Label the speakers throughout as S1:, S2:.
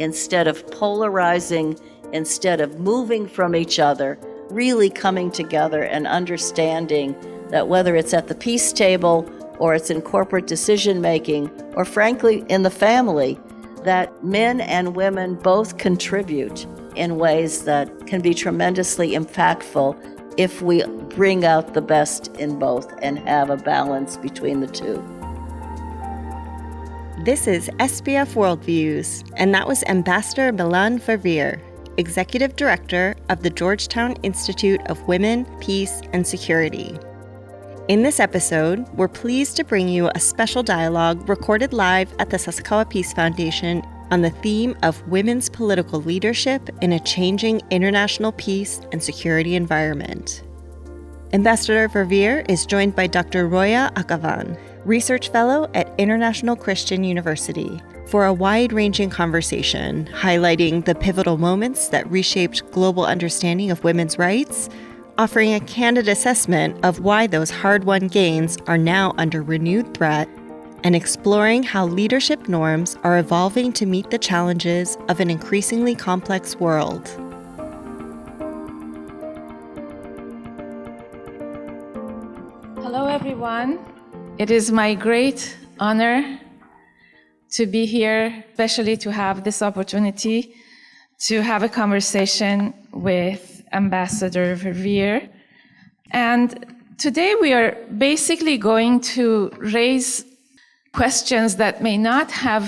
S1: instead of polarizing, instead of moving from each other, really coming together and understanding that whether it's at the peace table or it's in corporate decision-making, or frankly, in the family, that men and women both contribute in ways that can be tremendously impactful if we bring out the best in both and have a balance between the two.
S2: This is SBF Worldviews, and that was Ambassador Melanne Verveer, Executive Director of the Georgetown Institute of Women, Peace, and Security. In this episode, we're pleased to bring you a special dialogue recorded live at the Sasakawa Peace Foundation on the theme of women's political leadership in a changing international peace and security environment. Ambassador Verveer is joined by Dr. Roya Akhavan, Research Fellow at International Christian University, for a wide-ranging conversation highlighting the pivotal moments that reshaped global understanding of women's rights, offering a candid assessment of why those hard-won gains are now under renewed threat, and exploring how leadership norms are evolving to meet the challenges of an increasingly complex world.
S3: Hello, everyone. It is my great honor to be here, especially to have this opportunity to have a conversation with Ambassador Verveer. And today we are basically going to raise questions that may not have,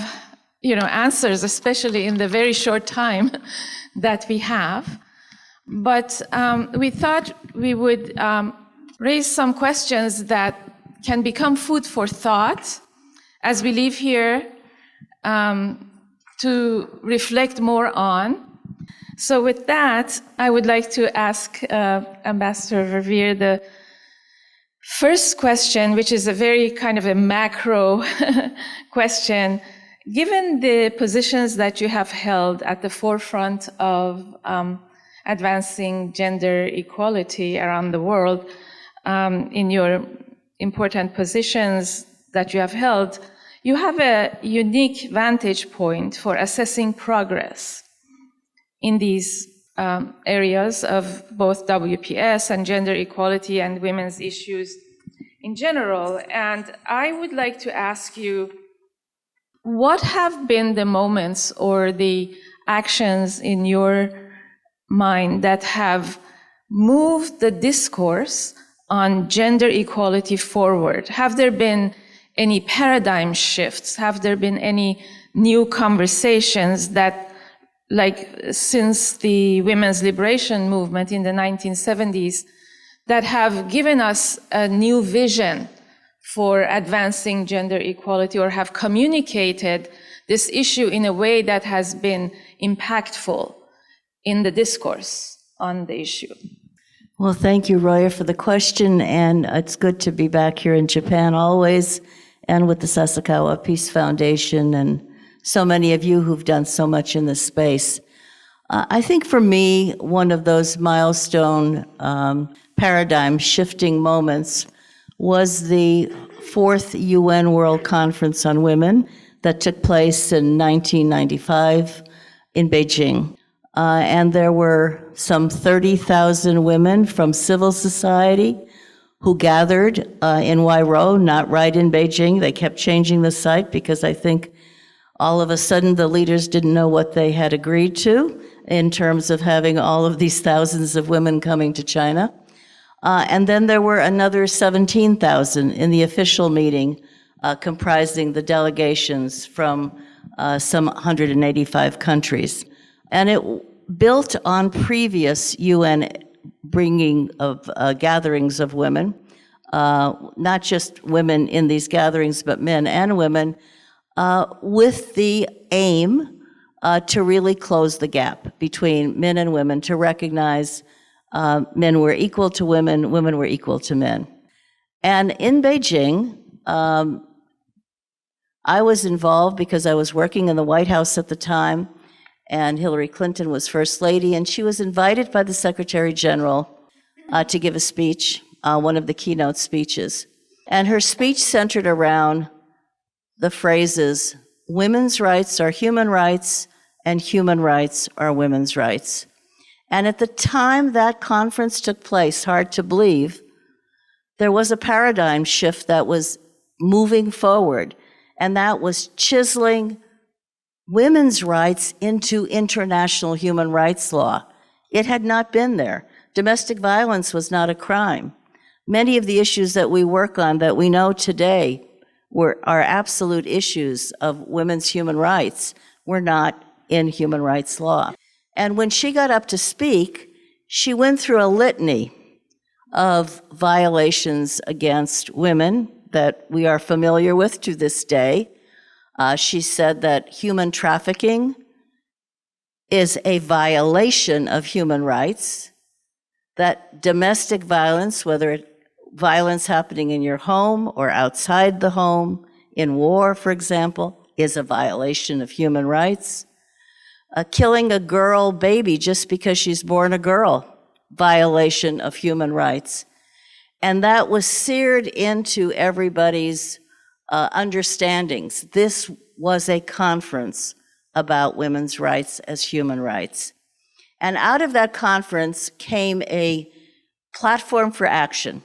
S3: answers, especially in the very short time that we have. But we thought we would raise some questions that can become food for thought as we leave here to reflect more on. So with that, I would like to ask Ambassador Verveer the first question, which is a very kind of a macro question. Given the positions that you have held at the forefront of advancing gender equality around the world, in your important positions that you have held, you have a unique vantage point for assessing progress in these areas of both WPS and gender equality and women's issues in general. And I would like to ask you, what have been the moments or the actions in your mind that have moved the discourse on gender equality forward? Have there been any paradigm shifts? Have there been any new conversations that, like since the women's liberation movement in the 1970s, that have given us a new vision for advancing gender equality, or have communicated this issue in a way that has been impactful in the discourse on the issue?
S1: Well, thank you, Roya, for the question, and it's good to be back here in Japan always, and with the Sasakawa Peace Foundation, and so many of you who've done so much in this space. I think for me, one of those milestone paradigm-shifting moments was the 4th UN World Conference on Women that took place in 1995 in Beijing. And there were some 30,000 women from civil society who gathered in Wairou, not right in Beijing. They kept changing the site because I think all of a sudden the leaders didn't know what they had agreed to in terms of having all of these thousands of women coming to China. And then there were another 17,000 in the official meeting, comprising the delegations from some 185 countries. And it built on previous UN bringing of gatherings of women, not just women in these gatherings, but men and women, with the aim to really close the gap between men and women, to recognize men were equal to women, women were equal to men. And in Beijing, I was involved because I was working in the White House at the time, and Hillary Clinton was First Lady, and she was invited by the Secretary General to give a speech, one of the keynote speeches. And her speech centered around the phrases, women's rights are human rights, and human rights are women's rights. And at the time that conference took place, hard to believe, there was a paradigm shift that was moving forward, and that was chiseling women's rights into international human rights law. It had not been there. Domestic violence was not a crime. Many of the issues that we work on that we know today are absolute issues of women's human rights were not in human rights law. And when she got up to speak, she went through a litany of violations against women that we are familiar with to this day. She said that human trafficking is a violation of human rights, that domestic violence, whether it's violence happening in your home or outside the home, in war, for example, is a violation of human rights. Killing a girl baby just because she's born a girl, violation of human rights. And that was seared into everybody's understandings. This was a conference about women's rights as human rights. And out of that conference came a platform for action.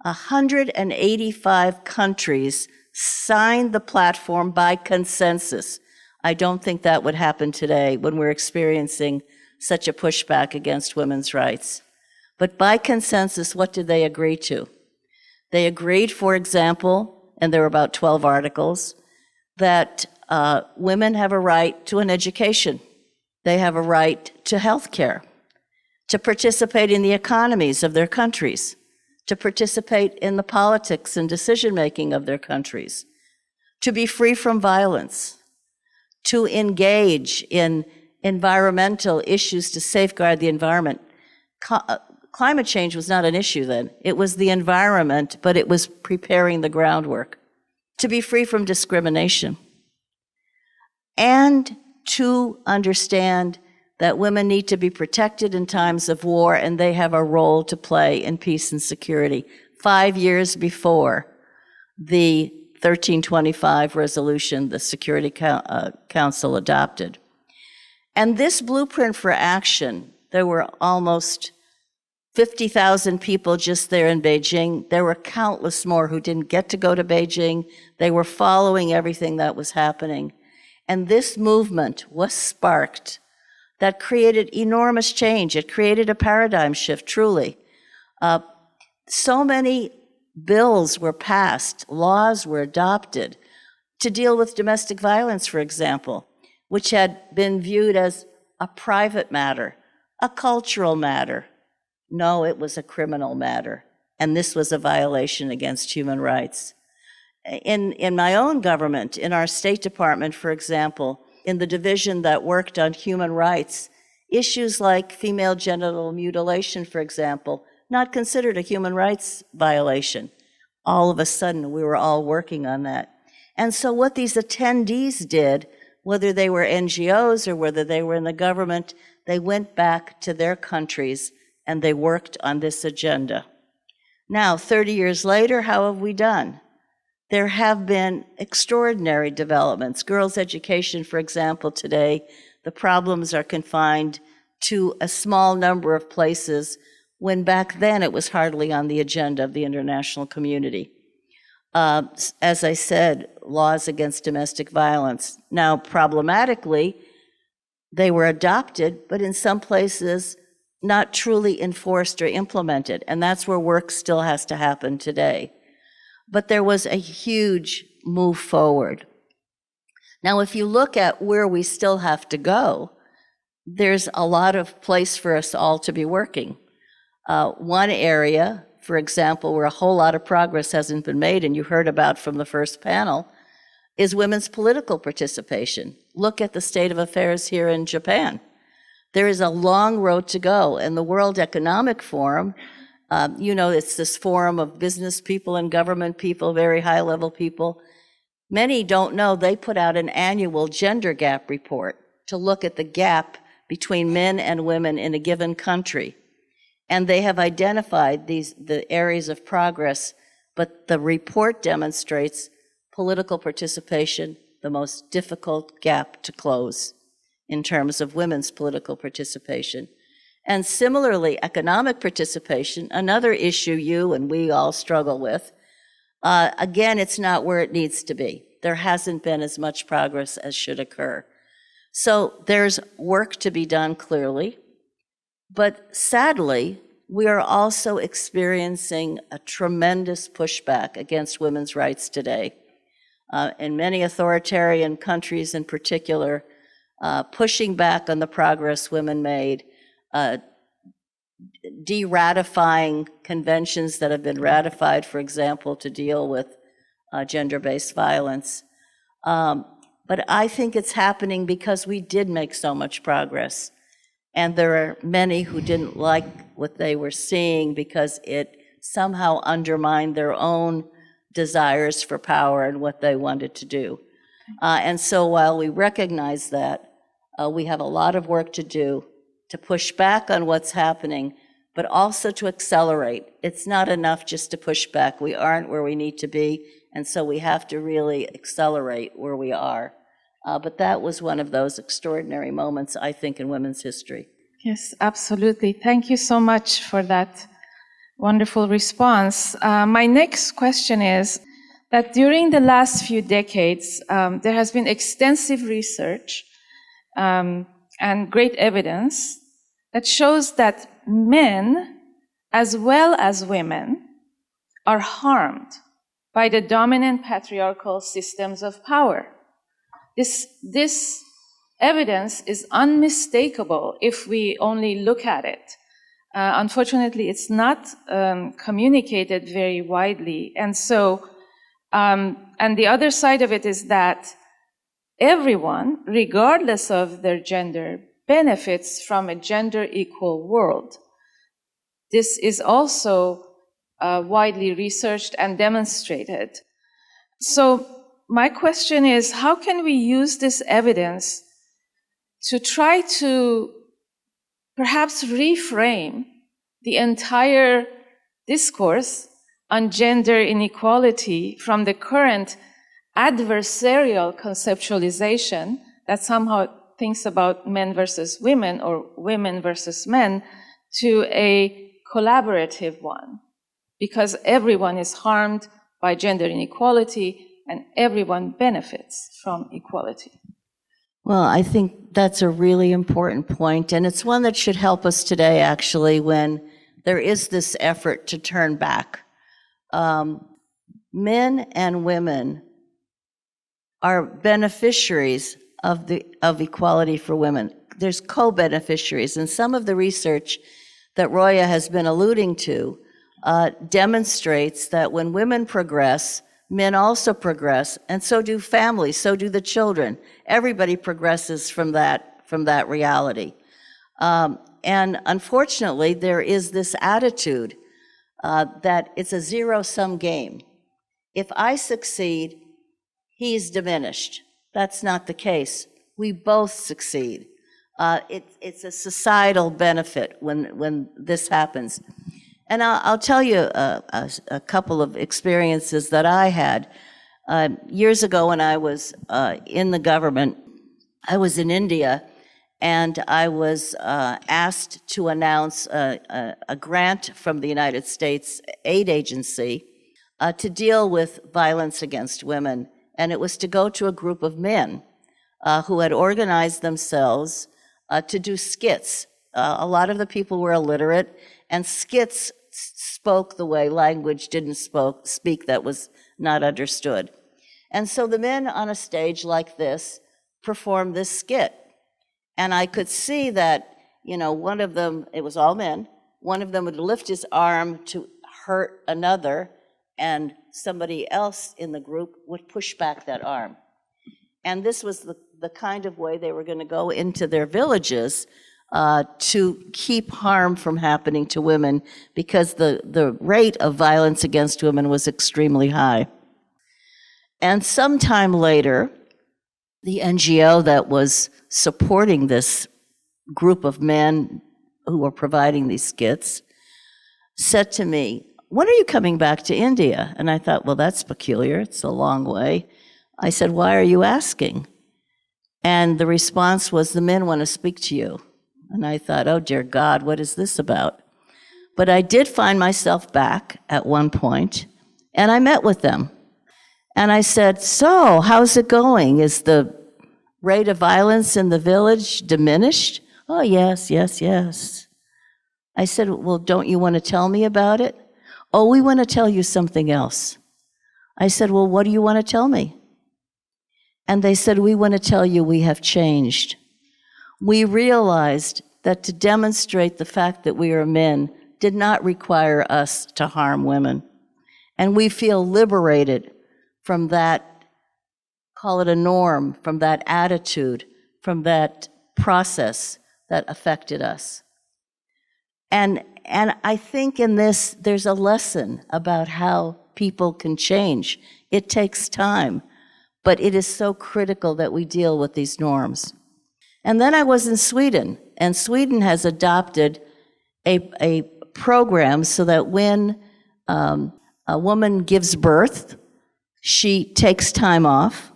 S1: 185 countries signed the platform by consensus. I don't think that would happen today when we're experiencing such a pushback against women's rights. But by consensus, what did they agree to? They agreed, for example, and there were about 12 articles, that women have a right to an education. They have a right to health care, to participate in the economies of their countries, to participate in the politics and decision-making of their countries, to be free from violence, to engage in environmental issues to safeguard the environment. Climate change was not an issue then. It was the environment, but it was preparing the groundwork. To be free from discrimination. And to understand that women need to be protected in times of war and they have a role to play in peace and security. 5 years before the 1325 resolution the Security Council adopted. And this blueprint for action, there were almost 50,000 people just there in Beijing. There were countless more who didn't get to go to Beijing. They were following everything that was happening. And this movement was sparked that created enormous change. It created a paradigm shift, truly. So many bills were passed, laws were adopted to deal with domestic violence, for example, which had been viewed as a private matter, a cultural matter. No, it was a criminal matter, and this was a violation against human rights. In my own government, in our State Department, for example, in the division that worked on human rights, issues like female genital mutilation, for example, not considered a human rights violation. All of a sudden, we were all working on that. And so what these attendees did, whether they were NGOs or whether they were in the government, they went back to their countries and they worked on this agenda. Now, 30 years later, how have we done? There have been extraordinary developments. Girls' education, for example, today, the problems are confined to a small number of places, when back then it was hardly on the agenda of the international community. As I said, laws against domestic violence. Now, problematically, they were adopted, but in some places, not truly enforced or implemented, and that's where work still has to happen today. But there was a huge move forward. Now, if you look at where we still have to go, there's a lot of place for us all to be working. One area, for example, where a whole lot of progress hasn't been made, and you heard about from the first panel, is women's political participation. Look at the state of affairs here in Japan. There is a long road to go, and the World Economic Forum, it's this forum of business people and government people, very high-level people. Many don't know they put out an annual gender gap report to look at the gap between men and women in a given country. And they have identified the areas of progress, but the report demonstrates political participation, the most difficult gap to close. in terms of women's political participation. And similarly, economic participation, another issue you and we all struggle with. Again, it's not where it needs to be. There hasn't been as much progress as should occur. So there's work to be done, clearly. But sadly, we are also experiencing a tremendous pushback against women's rights today. In many authoritarian countries in particular, pushing back on the progress women made, de-ratifying conventions that have been ratified, for example, to deal with gender-based violence. But I think it's happening because we did make so much progress. And there are many who didn't like what they were seeing because it somehow undermined their own desires for power and what they wanted to do. And so while we recognize that, we have a lot of work to do to push back on what's happening, but also to accelerate. It's not enough just to push back. We aren't where we need to be, and so we have to really accelerate where we are. But that was one of those extraordinary moments, I think, in women's history.
S3: Yes, absolutely. Thank you so much for that wonderful response. My next question is that during the last few decades, there has been extensive research and great evidence that shows that men, as well as women, are harmed by the dominant patriarchal systems of power. This evidence is unmistakable if we only look at it. Unfortunately, it's not communicated very widely. And so, and the other side of it is that everyone, regardless of their gender, benefits from a gender-equal world. This is also widely researched and demonstrated. So my question is, how can we use this evidence to try to perhaps reframe the entire discourse on gender inequality from the current adversarial conceptualization that somehow thinks about men versus women or women versus men to a collaborative one? Because everyone is harmed by gender inequality and everyone benefits from equality.
S1: Well, I think that's a really important point, and it's one that should help us today, actually, when there is this effort to turn back. Men and women are beneficiaries of equality for women. There's co-beneficiaries, and some of the research that Roya has been alluding to demonstrates that when women progress, men also progress, and so do families, so do the children. Everybody progresses from that reality. And unfortunately, there is this attitude that it's a zero-sum game. If I succeed, he's diminished. That's not the case. We both succeed. It's a societal benefit when this happens. And I'll tell you a couple of experiences that I had. Years ago when I was in the government, I was in India, and I was asked to announce a grant from the United States Aid Agency to deal with violence against women. And it was to go to a group of men who had organized themselves to do skits. A lot of the people were illiterate, and skits spoke the way language didn't speak that was not understood. And so the men on a stage like this performed this skit. And I could see that, one of them, it was all men, one of them would lift his arm to hurt another, and somebody else in the group would push back that arm. And this was the kind of way they were going to go into their villages to keep harm from happening to women, because the rate of violence against women was extremely high. And sometime later, the NGO that was supporting this group of men who were providing these skits said to me, "When are you coming back to India?" And I thought, well, that's peculiar. It's a long way. I said, "Why are you asking?" And the response was, the men want to speak to you. And I thought, oh dear God, what is this about? But I did find myself back at one point, and I met with them. And I said, so, how's it going? Is the rate of violence in the village diminished? Oh, yes, yes, yes. I said, well, don't you want to tell me about it? Oh, we want to tell you something else. I said, well, what do you want to tell me? And they said, we want to tell you we have changed. We realized that to demonstrate the fact that we are men did not require us to harm women. And we feel liberated from that, call it a norm, from that attitude, from that process that affected us. And I think in this, there's a lesson about how people can change. It takes time, but it is so critical that we deal with these norms. And then I was in Sweden, and Sweden has adopted a program so that when a woman gives birth, she takes time off,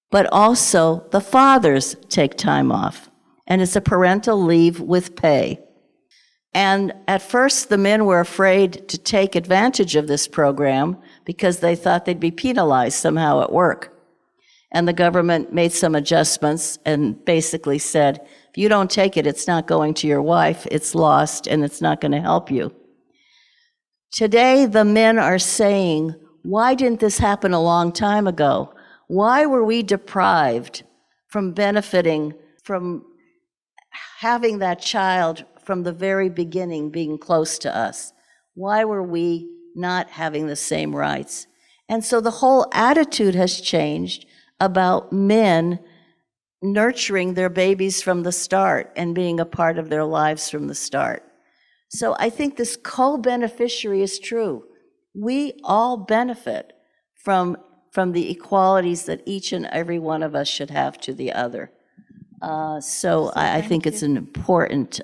S1: but also the fathers take time off. And it's a parental leave with pay. And at first, the men were afraid to take advantage of this program because they thought they'd be penalized somehow at work. And the government made some adjustments and basically said, if you don't take it, it's not going to your wife, it's lost, and it's not going to help you. Today, the men are saying, why didn't this happen a long time ago? Why were we deprived from benefiting from having that child from the very beginning being close to us? Why were we not having the same rights? And so the whole attitude has changed about men nurturing their babies from the start and being a part of their lives from the start. So I think this co-beneficiary is true. We all benefit from the equalities that each and every one of us should have to the other. So I think it's an important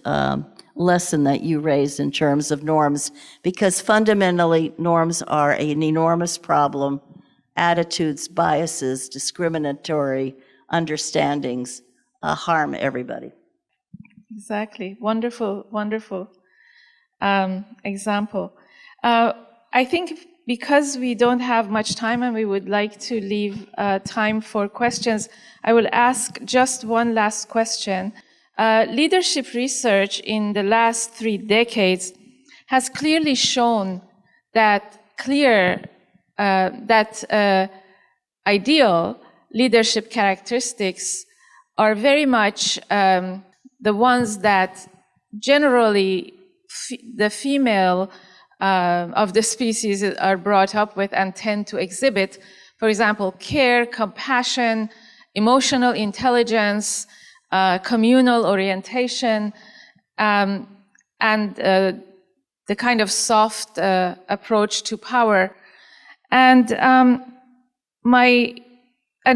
S1: lesson that you raised in terms of norms, because fundamentally norms are an enormous problem. Attitudes, biases, discriminatory understandings harm everybody.
S3: Exactly. Wonderful, wonderful example. I think because we don't have much time and we would like to leave time for questions, I will ask just one last question. Leadership research in the last 3 decades has clearly shown that ideal leadership characteristics are very much the ones that generally the female of the species are brought up with and tend to exhibit. For example, care, compassion, emotional intelligence, communal orientation, and the kind of soft approach to power. And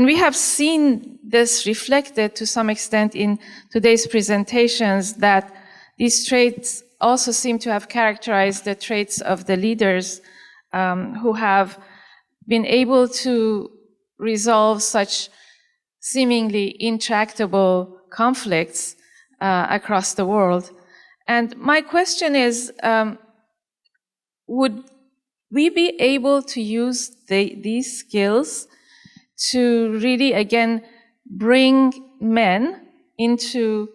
S3: we have seen this reflected to some extent in today's presentations, that these traits also seem to have characterized the traits of the leaders who have been able to resolve such seemingly intractable conflicts across the world. And my question is, would we be able to use these skills to really, again, bring men into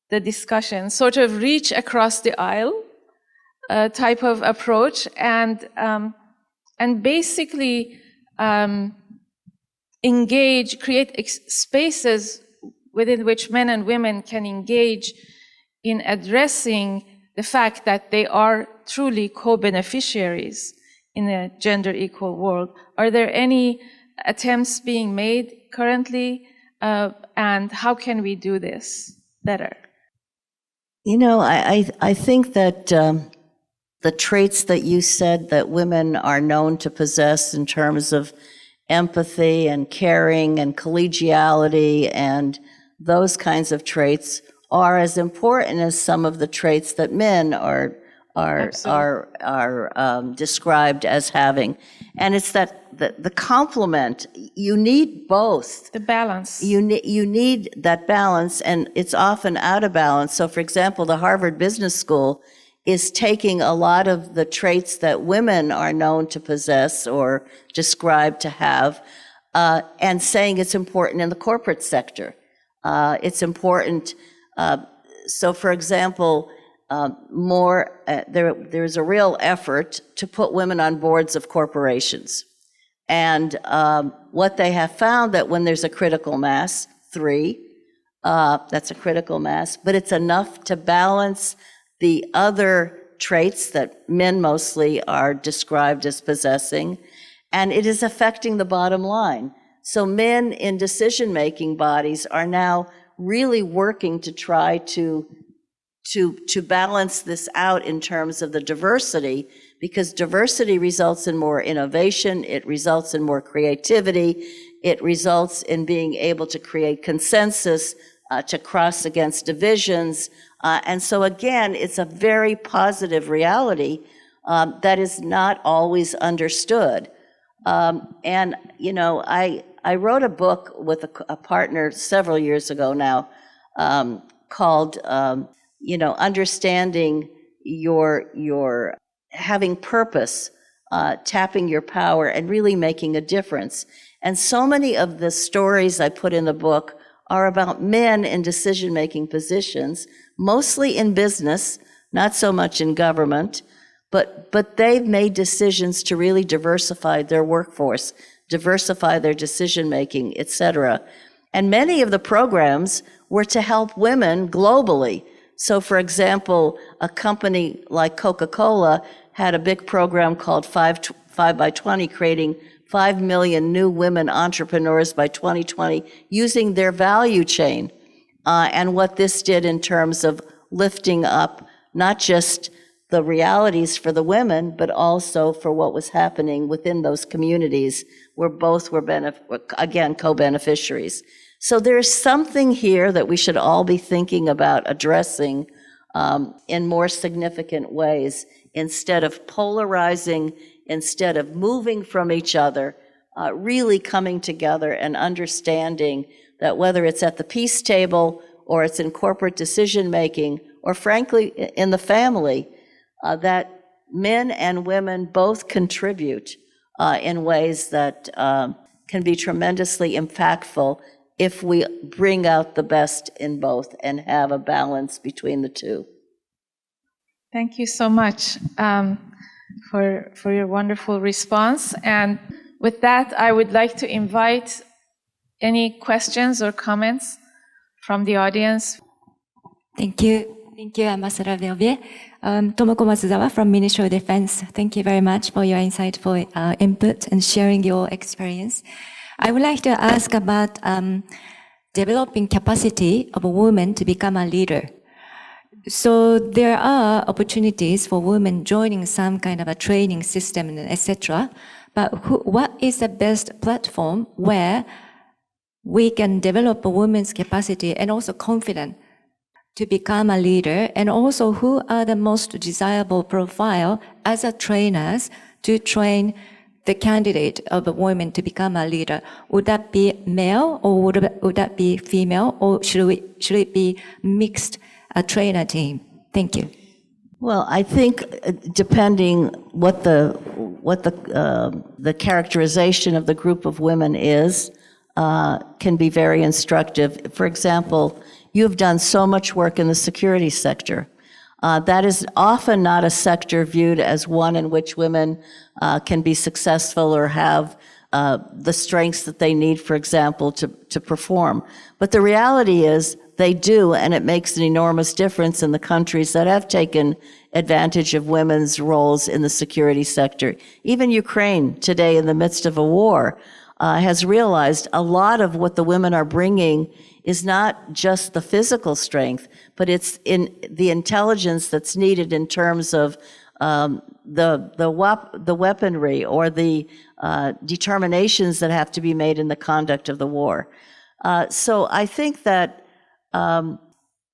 S3: the discussion, sort of reach across the aisle type of approach, and basically engage, create spaces within which men and women can engage in addressing the fact that they are truly co-beneficiaries in a gender equal world? Are there any attempts being made currently, and how can we do this better?
S1: You know, I think that the traits that you said that women are known to possess in terms of empathy and caring and collegiality and those kinds of traits are as important as some of the traits that men are described as having. And it's that the complement, you need both.
S3: The balance.
S1: You need that balance, and it's often out of balance. So, for example, the Harvard Business School is taking a lot of the traits that women are known to possess or described to have, and saying it's important in the corporate sector. It's important. So, for example, there's a real effort to put women on boards of corporations. And what they have found that when there's a critical mass, 3, that's a critical mass, but it's enough to balance the other traits that men mostly are described as possessing, and it is affecting the bottom line. So men in decision-making bodies are now really working to try to balance this out in terms of the diversity, because diversity results in more innovation, it results in more creativity, it results in being able to create consensus, to cross against divisions. And so again, it's a very positive reality that is not always understood. And, you know, I wrote a book with a partner several years ago now called, you know, Understanding your having purpose, tapping your power, and really making a difference. And so many of the stories I put in the book are about men in decision-making positions, mostly in business, not so much in government, but they've made decisions to really diversify their workforce, diversify their decision-making, et cetera. And many of the programs were to help women globally. So, for example, a company like Coca-Cola had a big program called 5 by 20, creating 5 million new women entrepreneurs by 2020 using their value chain. And what this did in terms of lifting up not just the realities for the women, but also for what was happening within those communities where both were, again, co-beneficiaries. So there's something here that we should all be thinking about addressing in more significant ways, instead of polarizing, instead of moving from each other, really coming together and understanding that whether it's at the peace table or it's in corporate decision-making or frankly in the family, that men and women both contribute in ways that can be tremendously impactful if we bring out the best in both and have a balance between the two.
S3: Thank you so much for your wonderful response. And with that, I would like to invite any questions or comments from the audience.
S4: Thank you. Thank you, Ambassador Verveer. Tomoko Matsuzawa from Ministry of Defense. Thank you very much for your insightful input and sharing your experience. I would like to ask about developing capacity of a woman to become a leader. So there are opportunities for women joining some kind of a training system, etc. But what is the best platform where we can develop a woman's capacity and also confidence to become a leader, and also who are the most desirable profile as a trainers to train the candidate of a woman to become a leader? Would that be male or would that be female, or should it be mixed a trainer team? Thank you.
S1: Well, I think depending what the characterization of the group of women is, can be very instructive. For example, you've done so much work in the security sector. That is often not a sector viewed as one in which women can be successful or have the strengths that they need, for example, to perform. But the reality is they do, and it makes an enormous difference in the countries that have taken advantage of women's roles in the security sector. Even Ukraine today, in the midst of a war, has realized a lot of what the women are bringing is not just the physical strength, but it's in the intelligence that's needed in terms of the weaponry or the determinations that have to be made in the conduct of the war. So I think that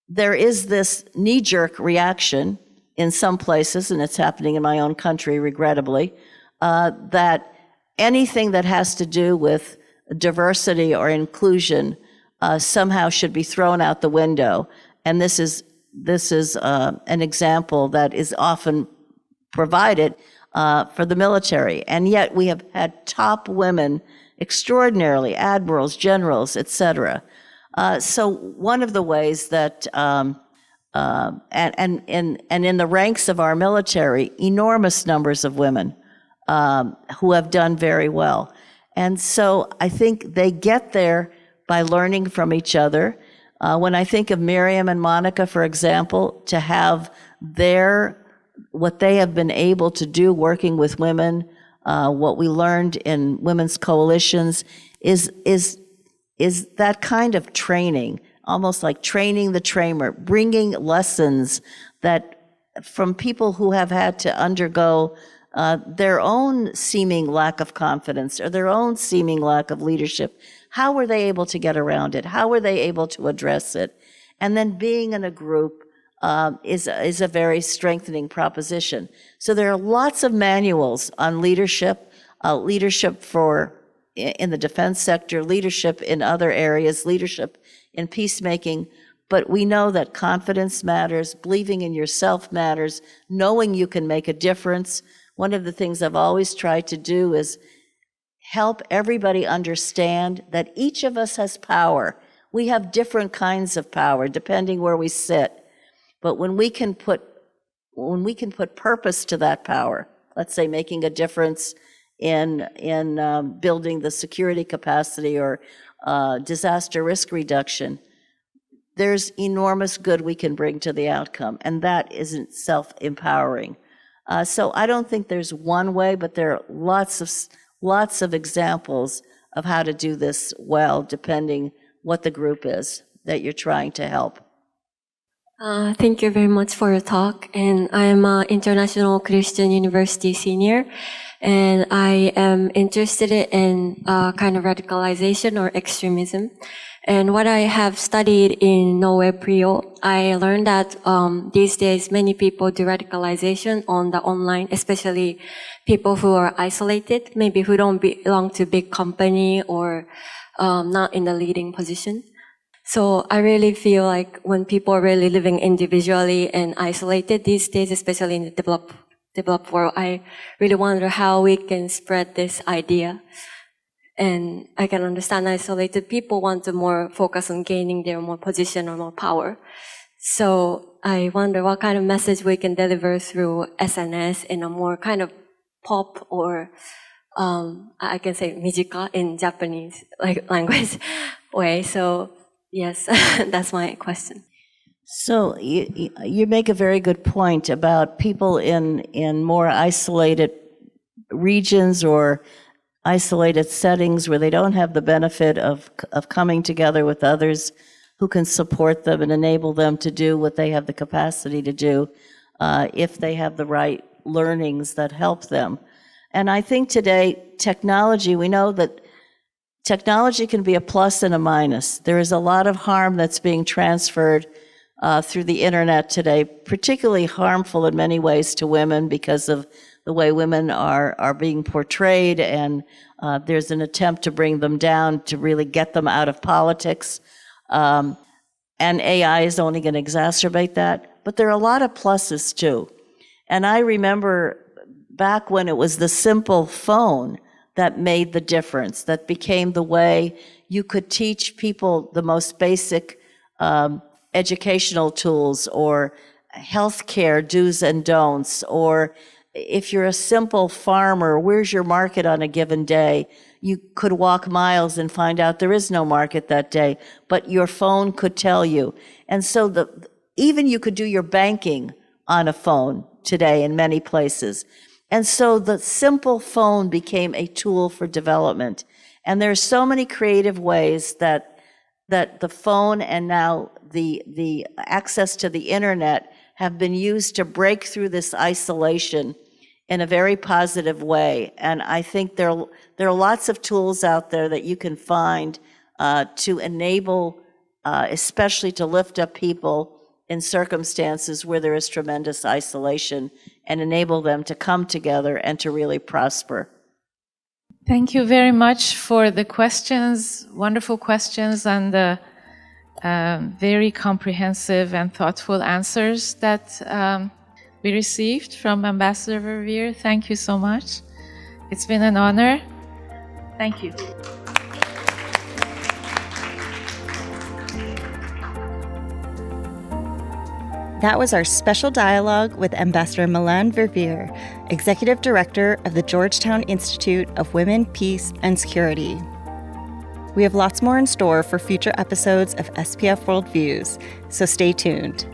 S1: there is this knee-jerk reaction in some places, and it's happening in my own country, regrettably, that anything that has to do with diversity or inclusion somehow should be thrown out the window. And this is an example that is often provided for the military. And yet we have had top women, extraordinarily, admirals, generals, etc. So one of the ways that, and in the ranks of our military, enormous numbers of women who have done very well. And so I think they get there by learning from each other. When I think of Miriam and Monica, for example, to have what they have been able to do working with women, what we learned in women's coalitions is that kind of training, almost like training the trainer, bringing lessons that from people who have had to undergo their own seeming lack of confidence or their own seeming lack of leadership. How were they able to get around it? How were they able to address it? And then being in a group is a very strengthening proposition. So there are lots of manuals on leadership, leadership in the defense sector, leadership in other areas, leadership in peacemaking. But we know that confidence matters, believing in yourself matters, knowing you can make a difference. One of the things I've always tried to do is help everybody understand that each of us has power. We have different kinds of power depending where we sit. But when we can put purpose to that power, let's say making a difference in building the security capacity or disaster risk reduction, there's enormous good we can bring to the outcome, and that isn't self-empowering. So I don't think there's one way, but there are lots of examples of how to do this well, depending what the group is that you're trying to help.
S5: Thank you very much for your talk. And I am an International Christian University senior, and I am interested in kind of radicalization or extremism. And what I have studied in Norway Prio, I learned that these days many people do radicalization on the online, especially people who are isolated, maybe who don't belong to big company or not in the leading position. So I really feel like when people are really living individually and isolated these days, especially in the developed world, I really wonder how we can spread this idea. And I can understand isolated people want to more focus on gaining their more position or more power. So I wonder what kind of message we can deliver through SNS in a more kind of pop or I can say mijika in Japanese language way. So yes, that's my question.
S1: So you make a very good point about people in more isolated regions or isolated settings where they don't have the benefit of coming together with others who can support them and enable them to do what they have the capacity to do if they have the right learnings that help them. And I think today, technology, we know that technology can be a plus and a minus. There is a lot of harm that's being transferred through the internet today, particularly harmful in many ways to women because of the way women are being portrayed, and there's an attempt to bring them down, to really get them out of politics. And AI is only going to exacerbate that. But there are a lot of pluses too. And I remember back when it was the simple phone that made the difference, that became the way you could teach people the most basic educational tools or healthcare do's and don'ts, or if you're a simple farmer, where's your market on a given day? You could walk miles and find out there is no market that day, but your phone could tell you. And so even you could do your banking on a phone today in many places. And so the simple phone became a tool for development. And there are so many creative ways that the phone and now the access to the internet have been used to break through this isolation in a very positive way. And I think there are lots of tools out there that you can find to enable, especially to lift up people in circumstances where there is tremendous isolation and enable them to come together and to really prosper.
S3: Thank you very much for the questions, wonderful questions, and the very comprehensive and thoughtful answers that we received from Ambassador Verveer. Thank you so much. It's been an honor. Thank you.
S2: That was our special dialogue with Ambassador Melanne Verveer, Executive Director of the Georgetown Institute of Women, Peace, and Security. We have lots more in store for future episodes of SPF Worldviews, so stay tuned.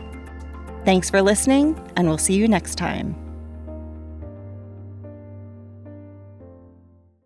S2: Thanks for listening, and we'll see you next time.